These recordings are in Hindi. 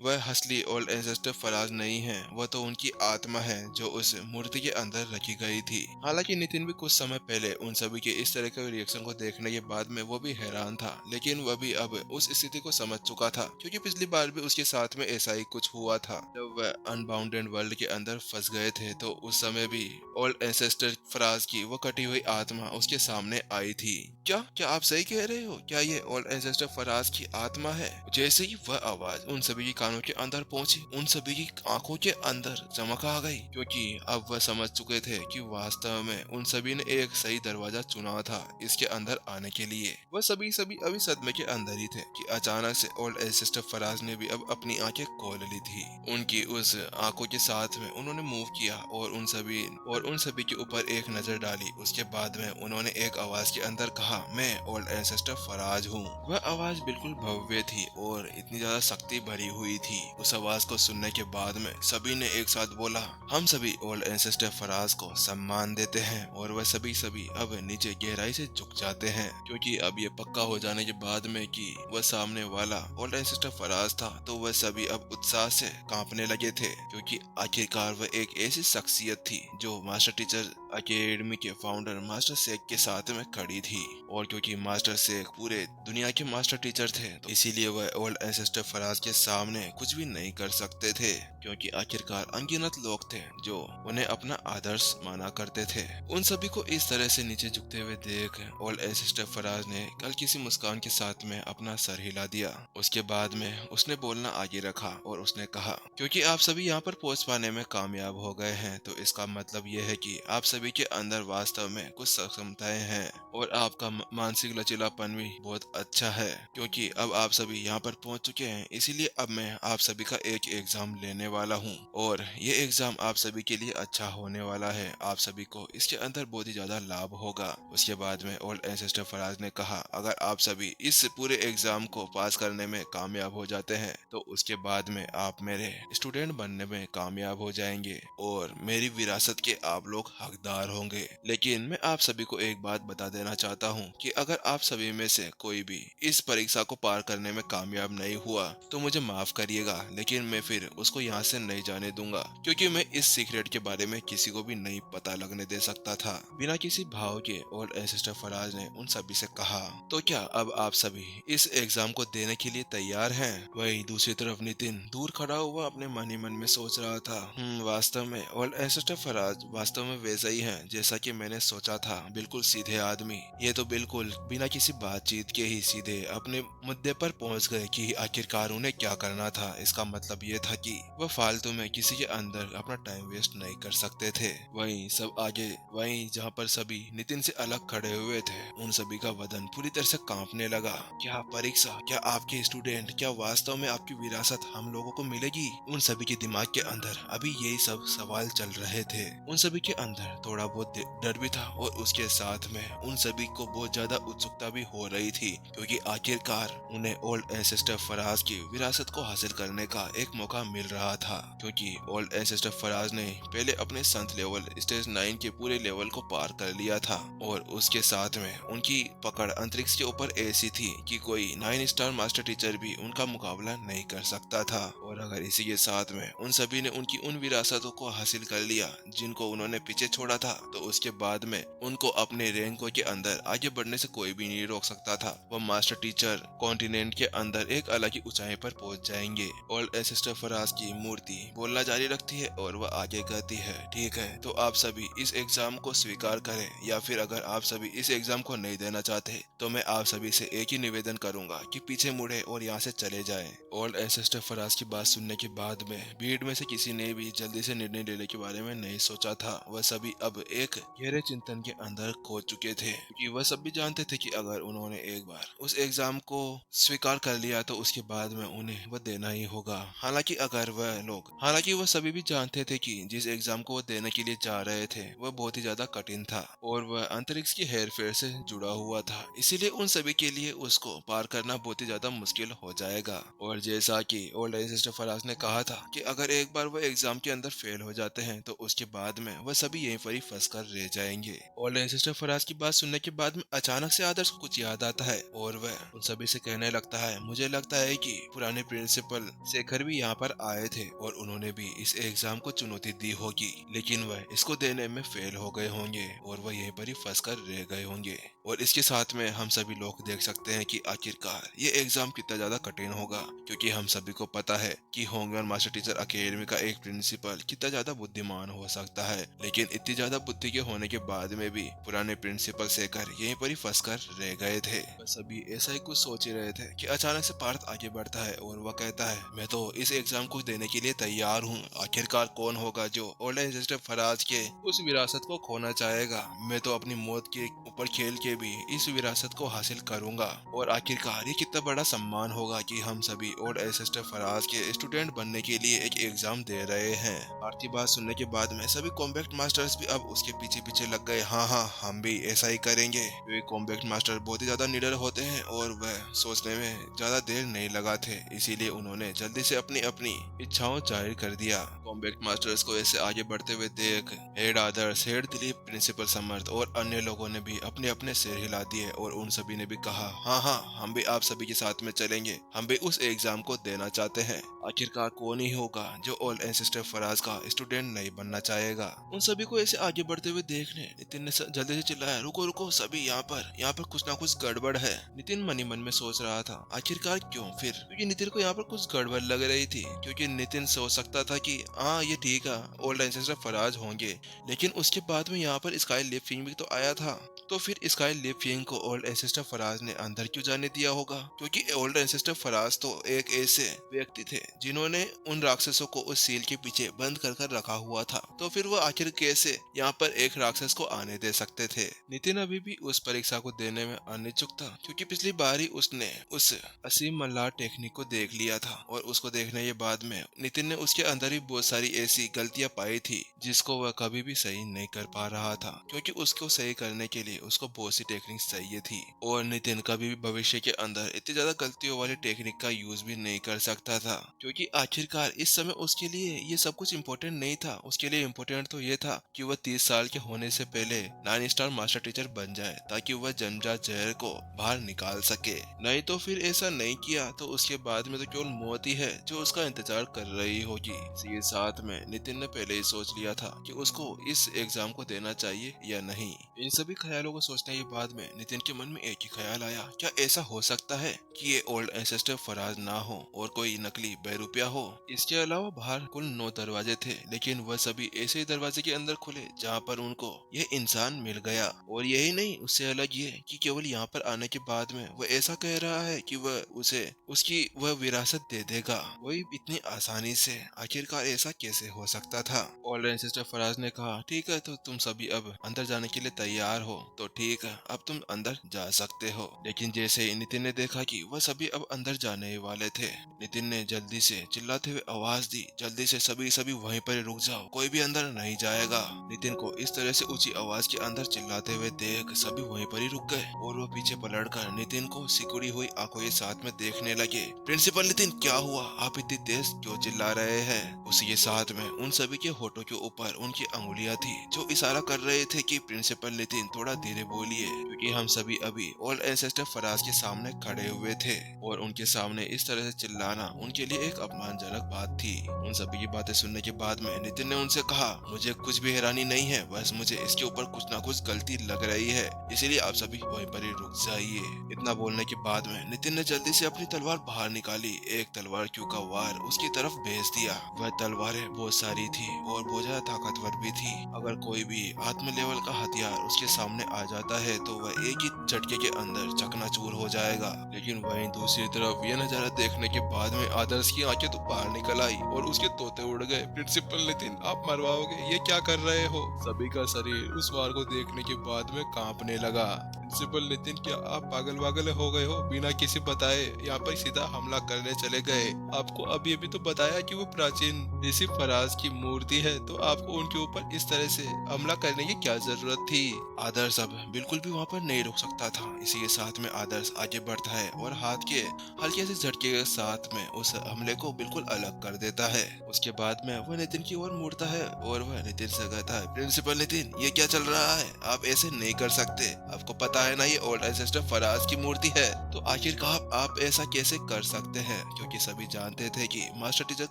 वह असली ओल्ड एंसेस्टर फराज नहीं है, वह तो उनकी आत्मा है जो उस मूर्ति के अंदर रखी गई थी। हालांकि नितिन भी कुछ समय पहले उन सभी के इस तरह के रिएक्शन को देखने के बाद में वो भी हैरान था, लेकिन वह भी अब उस स्थिति को समझ चुका था, क्योंकि पिछली बार भी उसके साथ में ऐसा ही कुछ हुआ था। जब वह अनबाउंडेड वर्ल्ड के अंदर फंस गए थे तो उस समय भी ओल्ड एंसेस्टर फराज की वो कटी हुई आत्मा उसके सामने आई थी। क्या क्या आप सही कह रहे हो? क्या ये ओल्ड एंसेस्टर फराज की आत्मा है? जैसे ही वह आवाज उन सभी की कानों के अंदर पहुंची, उन सभी की आंखों के अंदर चमक आ गई, क्योंकि अब वह समझ चुके थे कि वास्तव में उन सभी ने एक सही दरवाजा चुना था इसके अंदर आने के लिए। वह सभी सभी अभी सदमे के अंदर ही थे कि अचानक से ओल्ड एंसेस्टर फराज ने भी अब अपनी आंखें खोल ली थी। उनकी उस आंखों के साथ में उन्होंने मूव किया और उन सभी के ऊपर एक नजर डाली। उसके बाद में उन्होंने एक आवाज के अंदर कहा, मैं ओल्ड एंसेस्टर फराज हूँ। वह आवाज बिल्कुल भव्य थी और इतनी ज्यादा शक्ति भरी हुई थी। उस आवाज को सुनने के बाद में सभी ने एक साथ बोला, हम सभी ओल्ड एंसेस्टर फराज को सम्मान देते हैं। और वह सभी सभी अब नीचे गहराई से झुक जाते हैं, क्योंकि अब ये पक्का हो जाने के बाद में कि वह सामने वाला ओल्ड एंसेस्टर फराज था, तो वह सभी अब उत्साह से कांपने लगे थे, क्योंकि आखिरकार वह एक ऐसी शख्सियत थी जो मास्टर टीचर अकेडमी के फाउंडर मास्टर शेख के साथ में खड़ी थी। और क्योंकि मास्टर शेख पूरे दुनिया के मास्टर टीचर थे, तो इसीलिए वह ओल्ड एंसेस्टर फराज के सामने कुछ भी नहीं कर सकते थे, क्योंकि आखिरकार अनगिनत लोग थे जो उन्हें अपना आदर्श माना करते थे। उन सभी को इस तरह से नीचे झुकते हुए देख ओल्ड एंसेस्टर फराज ने कल किसी मुस्कान के साथ में अपना सर हिला दिया। उसके बाद में उसने बोलना आगे रखा और उसने कहा, क्योंकि आप सभी यहाँ पर पहुंच पाने में कामयाब हो गए हैं, तो इसका मतलब यह है कि आप सभी के अंदर वास्तव में कुछ सक्षमताएं हैं और आपका मानसिक लचीलापन भी बहुत अच्छा है, क्योंकि अब आप सभी यहाँ पर पहुंच चुके हैं। इसीलिए अब मैं आप सभी का एक एग्जाम लेने वाला हूँ और ये एग्जाम आप सभी के लिए अच्छा होने वाला है। आप सभी को इसके अंदर बहुत ही ज्यादा लाभ होगा। उसके बाद में ओल्ड एंसेस्टर फराज ने कहा, अगर आप सभी इस पूरे एग्जाम को पास करने में कामयाब हो जाते हैं तो उसके बाद में आप मेरे स्टूडेंट बनने में कामयाब हो जाएंगे और मेरी विरासत के आप लोग हकदार होंगे। लेकिन मैं आप सभी को एक बात बता देना चाहता हूँ कि अगर आप सभी में से कोई भी इस परीक्षा को पार करने में कामयाब नहीं हुआ तो मुझे माफ करिएगा, लेकिन मैं फिर उसको यहाँ से नहीं जाने दूंगा, क्योंकि मैं इस सीक्रेट के बारे में किसी को भी नहीं पता लगने दे सकता था। बिना किसी भाव के ओल्ड एंसेस्टर फराज ने उन सभी से कहा, तो क्या अब आप सभी इस एग्जाम को देने के लिए तैयार हैं? वही दूसरी तरफ नितिन दूर खड़ा हुआ अपने मन ही मन में सोच रहा था, वास्तव में ओल्ड एंसेस्टर फराज वास्तव में वैसा ही है जैसा कि मैंने सोचा था। बिल्कुल सीधे आदमी, ये तो बिल्कुल बिना किसी बातचीत के ही सीधे अपने मुद्दे पर पहुंच गए कि आखिरकार उन्हें क्या करना था। इसका मतलब ये था कि वह फालतू में किसी के अंदर अपना टाइम वेस्ट नहीं कर सकते थे। वहीं जहाँ पर सभी नितिन से अलग खड़े हुए थे, उन सभी का बदन पूरी तरह से कांपने लगा। क्या परीक्षा, क्या आपके स्टूडेंट, क्या वास्तव में आपकी विरासत हम लोगों को मिलेगी? उन सभी के दिमाग के अंदर अभी यही सब सवाल चल रहे थे। उन सभी के अंदर थोड़ा बहुत डर भी था और उसके साथ में उन सभी को बहुत ज्यादा उत्सुकता भी हो रही थी, क्योंकि आखिरकार उन्हें ओल्ड एंसेस्टर फराज की विरासत को हासिल करने का एक मौका मिल रहा था। क्योंकि ओल्ड एंसेस्टर फराज ने पहले अपने संत लेवल स्टेज 9 के पूरे लेवल को पार कर लिया था और उसके साथ में उनकी पकड़ अंतरिक्ष के ऊपर ऐसी थी कि कोई 9 स्टार मास्टर टीचर भी उनका मुकाबला नहीं कर सकता था। और अगर इसी के साथ में उन सभी ने उनकी उन विरासतों को हासिल कर लिया जिनको उन्होंने पीछे छोड़ा था, तो उसके बाद में उनको अपने रैंकों के अंदर आगे बढ़ने से कोई भी नहीं रोक सकता था। वह मास्टर टीचर कॉन्टिनेंट के अंदर एक अलग ही ऊंचाई पर पहुंच जाएंगे। ओल्ड एंसेस्टर फराज की मूर्ति बोलना जारी रखती है और वह आगे कहती है, ठीक है, तो आप सभी इस एग्जाम को स्वीकार करें, या फिर अगर आप सभी इस एग्जाम को नहीं देना चाहते तो मैं आप सभी से एक ही निवेदन करूंगा कि पीछे मुड़े और यहाँ से चले जाएं। ओल्ड एंसेस्टर फराज की बात सुनने के बाद में भीड़ में से किसी ने भी जल्दी से निर्णय लेने के बारे में नहीं सोचा था। वह सभी अब एक गहरे चिंतन के अंदर खो चुके थे, क्योंकि वह सब भी जानते थे कि अगर उन्होंने एक बार उस एग्जाम को स्वीकार कर लिया तो उसके बाद में उन्हें वह देना ही होगा। हालांकि वह सभी भी जानते थे कि जिस एग्जाम को वह देने के लिए जा रहे थे वह बहुत ही ज्यादा कठिन था और वह अंतरिक्ष की हेरफेर से जुड़ा हुआ था, इसीलिए उन सभी के लिए उसको पार करना बहुत ही ज्यादा मुश्किल हो जाएगा। और जैसा कि ओल्ड एंसेस्टर फराज ने कहा था कि अगर एक बार वह एग्जाम के अंदर फेल हो जाते हैं तो उसके बाद में वह सभी यहीं पर पर ही फंस कर रह जाएंगे। ओल्ड एंसेस्टर फराज की बात सुनने के बाद में अचानक से आदर्श को कुछ याद आता है और वह उन सभी से कहने लगता है, मुझे लगता है कि पुराने प्रिंसिपल शेखर भी यहाँ पर आए थे और उन्होंने भी इस एग्जाम को चुनौती दी होगी, लेकिन वह इसको देने में फेल हो गए होंगे और वह यहीं पर ही फंस कर रह गए होंगे। और इसके साथ में हम सभी लोग देख सकते हैं कि आखिरकार ये एग्जाम कितना ज्यादा कठिन होगा, क्योंकि हम सभी को पता है कि होंगन मास्टर टीचर अकेडमी का एक प्रिंसिपल कितना ज्यादा बुद्धिमान हो सकता है, लेकिन इतनी ज्यादा बुद्धि के होने के बाद में भी पुराने प्रिंसिपल शेखर यहीं पर ही फंस कर रह गए थे। बस अभी ऐसा ही कुछ सोच ही रहे थे कि अचानक से पार्थ आगे बढ़ता है और वह कहता है, मैं तो इस एग्जाम को देने के लिए तैयार हूँ। आखिरकार कौन होगा जो ओल्ड एंसेस्टर फराज के उस विरासत को खोना चाहेगा। मैं तो अपनी मौत के ऊपर खेल के भी इस विरासत को हासिल करूंगा। और आखिरकार ये कितना बड़ा सम्मान होगा कि हम सभी ओल्ड एंसेस्टर फराज के स्टूडेंट बनने के लिए एक एग्जाम दे रहे हैं। पार्थ की बात सुनने के बाद में सभी कॉम्बैक्ट मास्टर्स भी अब उसके पीछे पीछे लग गए। हाँ हाँ, हम भी ऐसा ही करेंगे। वे कॉम्बैक्ट मास्टर बहुत ही ज्यादा निडर होते हैं और वह सोचने में ज्यादा देर नहीं लगा थे, इसीलिए उन्होंने जल्दी से अपनी अपनी इच्छाओं जाहिर कर दिया। कॉम्बैक्ट मास्टर्स को ऐसे आगे बढ़ते हुए देख हेड आदर्श, हेड दिलीप, प्रिंसिपल समर्थ और अन्य लोगों ने भी अपने अपने सिर हिला दिए और उन सभी ने भी कहा, हाँ हाँ, हम भी आप सभी के साथ में चलेंगे, हम भी उस एग्जाम को देना चाहते हैं। आखिरकार कौन ही होगा जो ओल्ड एंसेस्टर फराज का स्टूडेंट नहीं बनना चाहेगा। उन सभी को ऐसे आगे बढ़ते हुए देखने नितिन ने जल्दी से चिल्लाया, रुको रुको सभी, यहाँ पर कुछ ना कुछ गड़बड़ है। नितिन मन ही मन में सोच रहा था, आखिरकार क्यों फिर, क्योंकि नितिन को यहाँ पर कुछ गड़बड़ लग रही थी। क्योंकि नितिन सोच सकता था कि हाँ ये ठीक है, ओल्ड एंसेस्टर फराज होंगे, लेकिन उसके बाद में यहाँ पर स्काई लिपिंग भी तो आया था। तो फिर स्काई लिपिंग को ओल्ड एंसेस्टर फराज ने अंदर क्यों जाने दिया होगा? क्योंकि ओल्ड एंसेस्टर फराज तो एक ऐसे व्यक्ति थे जिन्होंने उन राक्षसों को उस सील के पीछे बंद कर रखा हुआ था। तो फिर वो आखिर कैसे यहाँ पर एक राक्षस को आने दे सकते थे? नितिन अभी भी उस परीक्षा को देने में अनिच्छुक था, क्योंकि पिछली बार ही उसने उस असीम मल्हार टेक्निक को देख लिया था और उसको देखने के बाद में नितिन ने उसके अंदर भी बहुत सारी ऐसी गलतियां पाई थी जिसको वह कभी भी सही नहीं कर पा रहा था, क्योंकि उसको सही करने के लिए उसको बहुत सी टेक्निक चाहिए थी। और नितिन कभी भी भविष्य के अंदर इतनी ज्यादा गलतियों वाली टेक्निक का यूज भी नहीं कर सकता था, क्योंकि आखिरकार इस समय उसके लिए ये सब कुछ इम्पोर्टेंट नहीं था। उसके लिए इम्पोर्टेंट तो ये था कि वह 30 साल के होने से पहले 9 स्टार मास्टर टीचर बन जाए, ताकि वह जन्मजात जहर को बाहर निकाल सके। नहीं तो फिर ऐसा नहीं किया तो उसके बाद में तो केवल मौत ही है जो उसका इंतजार कर रही होगी। इसी साथ में नितिन ने पहले ही सोच लिया था कि उसको इस एग्जाम को देना चाहिए या नहीं। इन सभी ख्यालों को सोचने के बाद में नितिन के मन में एक ही ख्याल आया, क्या ऐसा हो सकता है कि ये ओल्ड एंसेस्टर फराज ना हो और कोई नकली बेरुपिया हो? इसके अलावा बाहर कुल 9 दरवाजे थे, लेकिन वह सभी ऐसे ही दरवाजे के अंदर खुले जहाँ पर उनको यह इंसान मिल गया। और यही नहीं, उससे अलग ये कि केवल यहाँ पर आने के बाद में वह ऐसा कह रहा है कि वह उसे उसकी वह विरासत दे देगा, वही इतनी आसानी से। आखिरकार ऐसा कैसे हो सकता था? ओल्ड एंसेस्टर फराज ने कहा, ठीक है, तो तुम सभी अब अंदर जाने के लिए तैयार हो तो ठीक है, अब तुम अंदर जा सकते हो। लेकिन जैसे ही नितिन ने देखा कि वह सभी अब अंदर जाने वाले थे, नितिन ने जल्दी से चिल्लाते हुए आवाज दी, जल्दी से सभी वहीं पर रुक जाओ, कोई भी अंदर नहीं जाएगा। नितिन को इस तरह से ऊंची आवाज के अंदर चिल्लाते हुए देख सभी वहीं पर ही रुक गए और वो पीछे पलटकर नितिन को सिकुड़ी हुई आंखों के साथ में देखने लगे। प्रिंसिपल नितिन, क्या हुआ? आप इतनी तेज क्यों चिल्ला रहे हैं? उसी के साथ में उन सभी के होठों के ऊपर उनकी अंगुलियां थी जो इशारा कर रहे थे कि प्रिंसिपल नितिन थोड़ा धीरे बोलिए, क्योंकि हम सभी अभी ओल्ड एंसेस्टर फराज के सामने खड़े हुए थे और उनके सामने इस तरह से चिल्लाना उनके लिए एक अपमानजनक बात थी। उन सभी की बातें सुनने के बाद में नितिन ने उनसे कहा, मुझे कुछ भी हैरानी नहीं है, बस मुझे इसके ऊपर कुछ ना कुछ गलती लग रही है, इसीलिए आप सभी वहीं पर ही रुक जाइए। इतना बोलने के बाद में नितिन ने जल्दी से अपनी तलवार बाहर निकाली। एक तलवार क्यू का वार उसकी तरफ भेज दिया। वह तलवारें बहुत सारी थी और बहुत ज्यादा ताकतवर भी थी। अगर कोई भी आत्म लेवल का हथियार उसके सामने आ जाता है तो वह एक ही झटके के अंदर चकनाचूर हो जाएगा। लेकिन वहीं दूसरी तरफ यह नजारा देखने के बाद में आदर्श की आंखें तो बाहर निकल आई और उसके तोते उड़ गए। प्रिंसिपल नितिन, आप मरवाओगे, ये क्या कर रहे हो? सभी का शरीर उस वार को देखने के बाद में कांपने लगा। प्रिंसिपल नितिन, क्या आप पागल वागल हो गए हो? बिना किसी बताए यहाँ पर सीधा हमला करने चले गए। आपको अभी अभी तो बताया कि वो प्राचीन ऋषि फराज की मूर्ति है, तो आपको उनके ऊपर इस तरह से हमला करने की क्या जरूरत थी? आदर्श अब बिल्कुल भी वहाँ पर नहीं रुक सकता था। इसी के साथ में आदर्श आगे बढ़ता है और हाथ के हल्के से झटके के साथ में उस हमले को बिल्कुल अलग कर देता है। उसके बाद में वह नितिन की ओर मुड़ता है और वह नितिन से कहता है, प्रिंसिपल नितिन, ये क्या चल रहा है? आप ऐसे नहीं कर सकते। आपको पता है ना ये ओल्ड एंसेस्टर फराज की मूर्ति है, तो आखिरकार आप ऐसा कैसे कर सकते हैं? क्योंकि सभी जानते थे कि मास्टर टीचर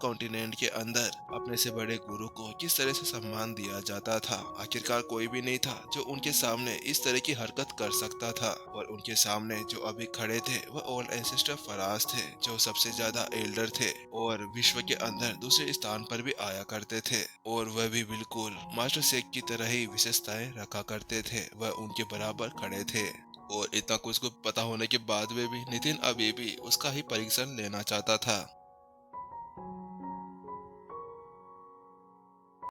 कॉन्टिनेंट के अंदर अपने से बड़े गुरु को किस तरह से सम्मान दिया जाता था। आखिरकार कोई भी नहीं था जो उनके सामने इस तरह की हरकत कर सकता था, और उनके सामने जो अभी खड़े थे वह ओल्ड एंसेस्टर फराज थे, जो सबसे ज्यादा एल्डर थे और विश्व के अंदर दूसरे स्थान पर भी आया करते थे, और वह भी बिल्कुल मास्टर शेख की तरह ही विशेषताएं रखा करते थे। वह उनके बराबर खड़े थे, और इतना कुछ को पता होने के बाद में भी नितिन अभी भी उसका ही परीक्षण लेना चाहता था।